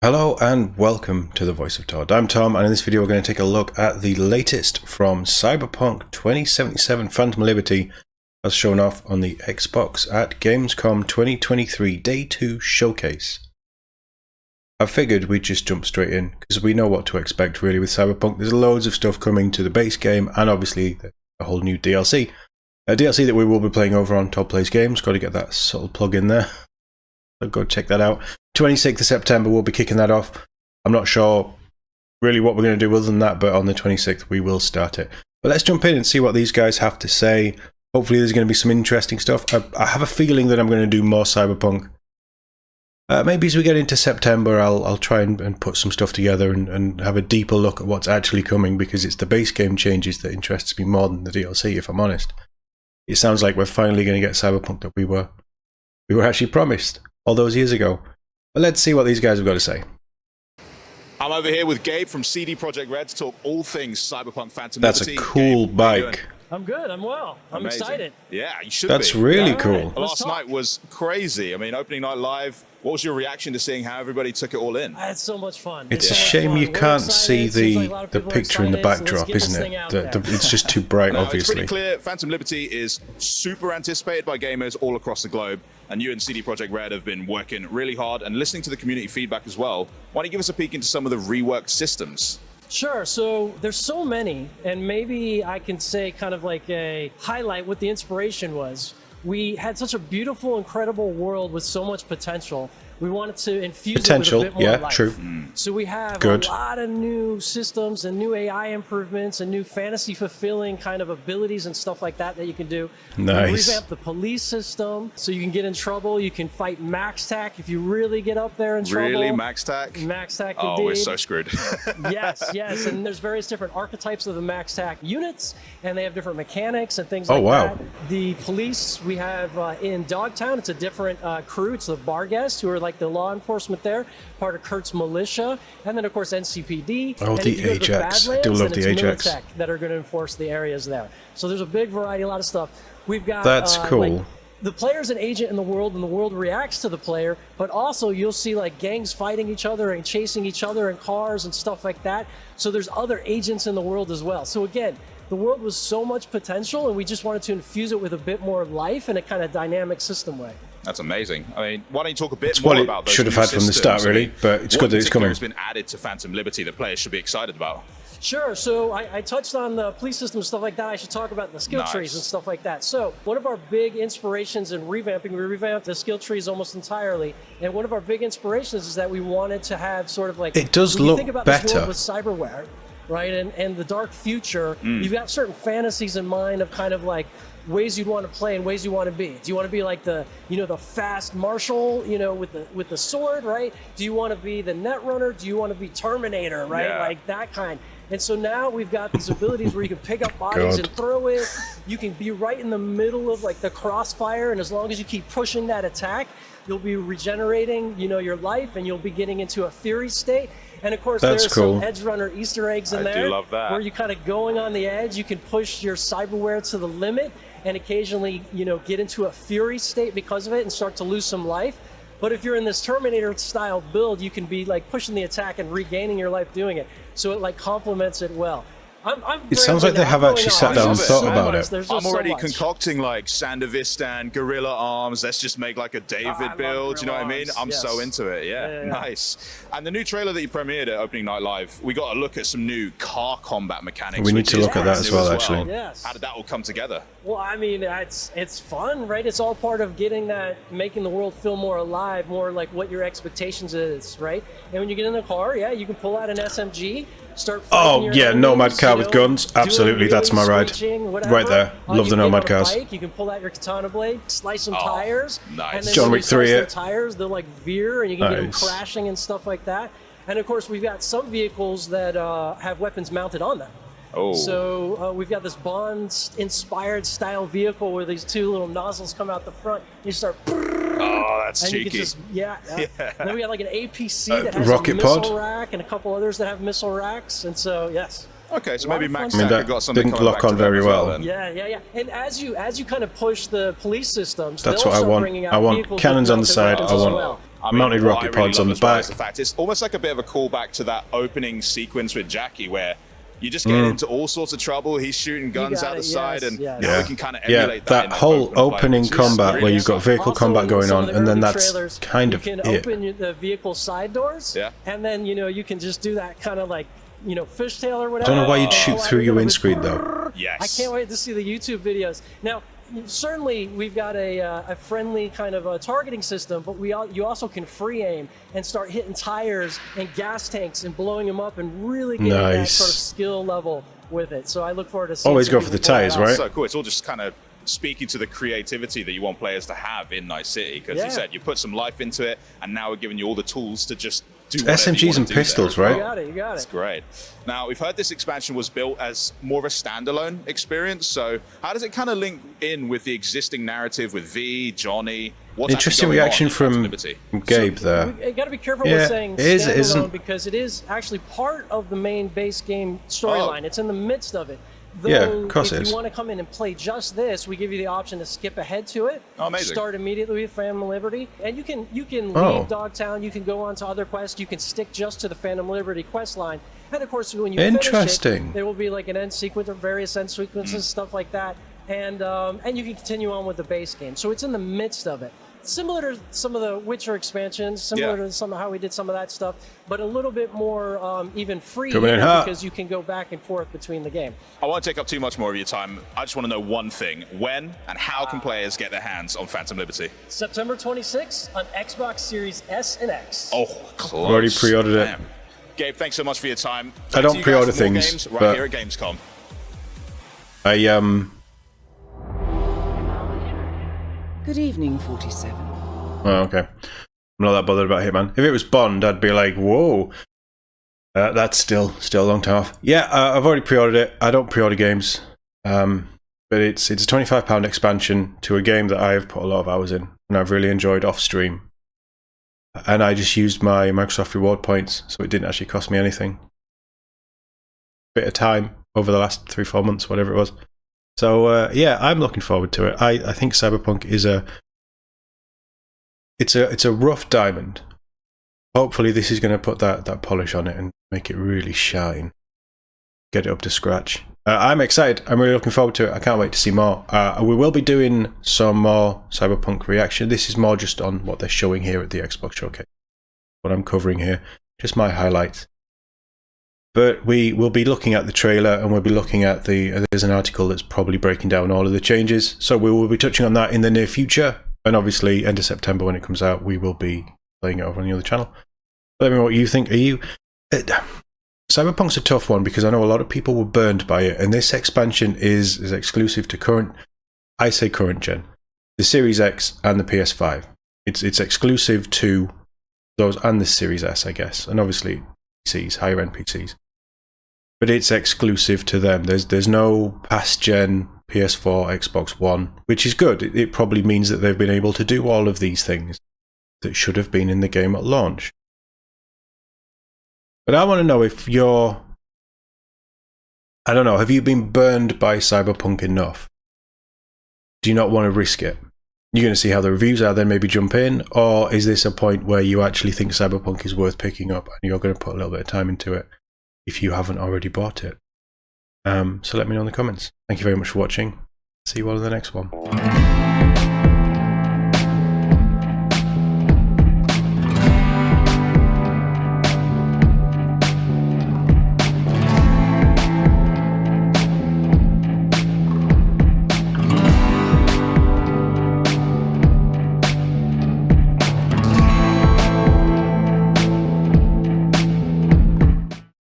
Hello and welcome to the Voice of TOD. I'm Tom, and in this video we're going to take a look at the latest from Cyberpunk 2077 Phantom Liberty as shown off on the Xbox at Gamescom 2023 Day 2 Showcase. I figured we'd just jump straight in because we know what to expect really with Cyberpunk. There's loads of stuff coming to the base game and obviously a whole new DLC. A DLC that we will be playing over on TOD Plays Games. Got to get that subtle plug in there. So go check that out. 26th of September we'll be kicking that off. I'm not sure really what we're going to do other than that, but on the 26th we will start it. But let's jump in and see what these guys have to say. Hopefully there's going to be some interesting stuff. I have a feeling that I'm going to do more Cyberpunk. Maybe as we get into September I'll try and put some stuff together and have a deeper look at what's actually coming, because it's the base game changes that interests me more than the DLC, if I'm honest. It sounds like we're finally going to get Cyberpunk that we were actually promised all those years ago. But let's see what these guys have got to say. I'm over here with Gabe from CD Projekt Red to talk all things Cyberpunk Phantom That's Liberty. a cool Gabe, bike. I'm good. I'm well. I'm Amazing. excited. Yeah, you should That's be. really All cool. right. Last night was crazy. I mean, opening night live. What was your reaction to seeing how everybody took it all in? I had so much fun. It's a so much shame fun. you We're can't excited. see It seems like a lot of the people are picture in the excited, so let's backdrop, get this isn't thing it? out there. It's just too bright, No, obviously. it's pretty clear. Phantom Liberty is super anticipated by gamers all across the globe, and you and CD Projekt Red have been working really hard and listening to the community feedback as well. Why don't you give us a peek into some of the reworked systems? Sure. So there's so many, and maybe I can say kind of like a highlight what the inspiration was. We had such a beautiful, incredible world with so much potential. We wanted to infuse it with a bit more life. True. So we have Good. a lot of new systems and new AI improvements and new fantasy fulfilling kind of abilities and stuff like that you can do. Nice. We revamped the police system so you can get in trouble. You can fight max tac if you really get up there in trouble. Really, Max Tac? Max tac, Oh, indeed. we're so screwed. Yes, and there's various different archetypes of the max tac units, and they have different mechanics and things like wow. that. The police we have in Dogtown, it's a different crew. It's the bar guests who are like the law enforcement there, part of Kurt's militia, and then of course NCPD. Oh, and the if you go to Ajax. I Badlands, do love then the it's Ajax. Militech that are going to enforce the areas there. So there's a big variety, a lot of stuff. We've got That's cool. like, the player's an agent in the world, and the world reacts to the player, but also you'll see like gangs fighting each other and chasing each other in cars and stuff like that. So there's other agents in the world as well. So again, the world was so much potential, and we just wanted to infuse it with a bit more life in a kind of dynamic system way. That's amazing. I mean, why don't you talk a bit It's more what about it those should have new had from the start, systems? I really, mean, but it's what good that in it's particular coming. has been added to Phantom Liberty that players should be excited about? Sure. So I touched on the police system and stuff like that. I should talk about the skill trees and stuff like that. So one of our big inspirations in revamping, we revamped the skill trees almost entirely. And one of our big inspirations is that we wanted to have sort of like, It does when you look think about better. this world with cyberware, right? And the dark future, you've got certain fantasies in mind of kind of like ways you'd want to play and ways you want to be. Do you want to be like the fast marshal, with the sword, right? Do you want to be the net runner? Do you want to be Terminator, right? Yeah. Like that kind. And so now we've got these abilities where you can pick up bodies and throw it. You can be right in the middle of like the crossfire, and as long as you keep pushing that attack, you'll be regenerating, your life, and you'll be getting into a fury state. And of course, That's there's cool. some Edge Runner Easter eggs in I there. do love that. Where you're kind of going on the edge. You can push your cyberware to the limit and occasionally, get into a fury state because of it and start to lose some life. But if you're in this Terminator style build, you can be like pushing the attack and regaining your life doing it. So it like complements it well. It sounds like they have actually sat down and thought about it. I'm already concocting like Sandevistan, Gorilla Arms. Let's just make like a David build. You know what I mean? I'm so into it. Yeah, nice. And the new trailer that you premiered at Opening Night Live, we got a look at some new car combat mechanics. We need to look at that as well, actually. Yes. How did that all come together? Well, I mean, it's fun, right? It's all part of making the world feel more alive, more like what your expectations is, right? And when you get in the car, you can pull out an SMG, start fighting your enemies, Nomad car with guns. Absolutely, that's my ride. Right there. Love the Nomad cars. You can pull out your katana blade, slice some tires. Nice. And then John when Wick you slice 3 some tires, they'll like veer, and you can get them Nice. crashing and stuff like that. And of course, we've got some vehicles that have weapons mounted on them. Oh. So we've got this Bond-inspired style vehicle where these two little nozzles come out the front. You start. Oh, that's and cheeky. You can just, And then we got like an APC that has rocket a missile pod? rack, and a couple others that have missile racks. And so, yes. Okay, so A lot maybe of fun Max stuff. Tac got something didn't coming lock back on to them very as well well. then. Yeah. And as you kind of push the police systems, That's they'll what I start want. bringing out I want vehicles cannons with on the mounted side. weapons I as want well. Mounted what I rocket really pods love on the as well back. is the fact it's almost like a bit of a callback to that opening sequence with Jackie where you just get into all sorts of trouble. He's shooting guns out the side, and now we can kind of emulate that. That whole opening combat where you've got vehicle Also, combat going some on, of the and then early that's trailers, kind of you can it. open the vehicle side doors, and then you can just do that kind of like fishtail or whatever. I don't know why you'd shoot through your windscreen though. Yes. I can't wait to see the YouTube videos. Now, certainly we've got a friendly kind of a targeting system, but you also can free aim and start hitting tires and gas tanks and blowing them up and really getting that sort of skill level with it. So I look forward to seeing. Always go for the tires, right? So cool. It's all just kind of speaking to the creativity that you want players to have in Night City, because you said you put some life into it, and now we're giving you all the tools to just do SMGs and pistols, right? You got it. That's great. Now, we've heard this expansion was built as more of a standalone experience, so how does it kind of link in with the existing narrative with V, Johnny? What's interesting reaction from Gabe there. You got to be careful with saying standalone, because it is actually part of the main base game storyline. It's in the midst of it. Though, if you want to come in and play just this, we give you the option to skip ahead to it. Start immediately with Phantom Liberty, and you can leave Dogtown. You can go on to other quests. You can stick just to the Phantom Liberty quest line, and of course, when you finish it, there will be like an end sequence or various end sequences, stuff like that, and you can continue on with the base game. So it's in the midst of it. Similar to some of the Witcher expansions, similar to some of how we did some of that stuff, but a little bit more even free because you can go back and forth between the game. I won't take up too much more of your time. I just want to know one thing. When and how can players get their hands on Phantom Liberty? September 26th on Xbox Series S and X. Oh, close. Already pre-ordered it. Gabe, thanks so much for your time. I don't pre-order things, right here at Gamescom. Good evening, 47. Oh, okay. I'm not that bothered about Hitman. If it was Bond, I'd be like, whoa. That's still a long time off. Yeah, I've already pre-ordered it. I don't pre-order games. But it's a £25 expansion to a game that I've put a lot of hours in, and I've really enjoyed off stream. And I just used my Microsoft reward points, so it didn't actually cost me anything. Bit of time over the last 3-4 months, whatever it was. So yeah, I'm looking forward to it. I think Cyberpunk is it's a rough diamond. Hopefully this is going to put that polish on it and make it really shine. Get it up to scratch. I'm excited. I'm really looking forward to it. I can't wait to see more. We will be doing some more Cyberpunk reaction. This is more just on what they're showing here at the Xbox Showcase. What I'm covering here, just my highlights. But we will be looking at the trailer, and we'll be looking at there's an article that's probably breaking down all of the changes. So we will be touching on that in the near future. And obviously, end of September when it comes out, we will be playing it over on the other channel. Let me know what you think. Cyberpunk's a tough one because I know a lot of people were burned by it. And this expansion is exclusive to current gen, the Series X and the PS5. It's exclusive to those and the Series S, I guess. And obviously, PCs, higher end PCs. But it's exclusive to them. There's no past gen PS4, Xbox One, which is good. It probably means that they've been able to do all of these things that should have been in the game at launch. But I want to know if have you been burned by Cyberpunk enough? Do you not want to risk it? You're going to see how the reviews are, then maybe jump in? Or is this a point where you actually think Cyberpunk is worth picking up and you're going to put a little bit of time into it if you haven't already bought it? So let me know in the comments. Thank you very much for watching. See you all in the next one.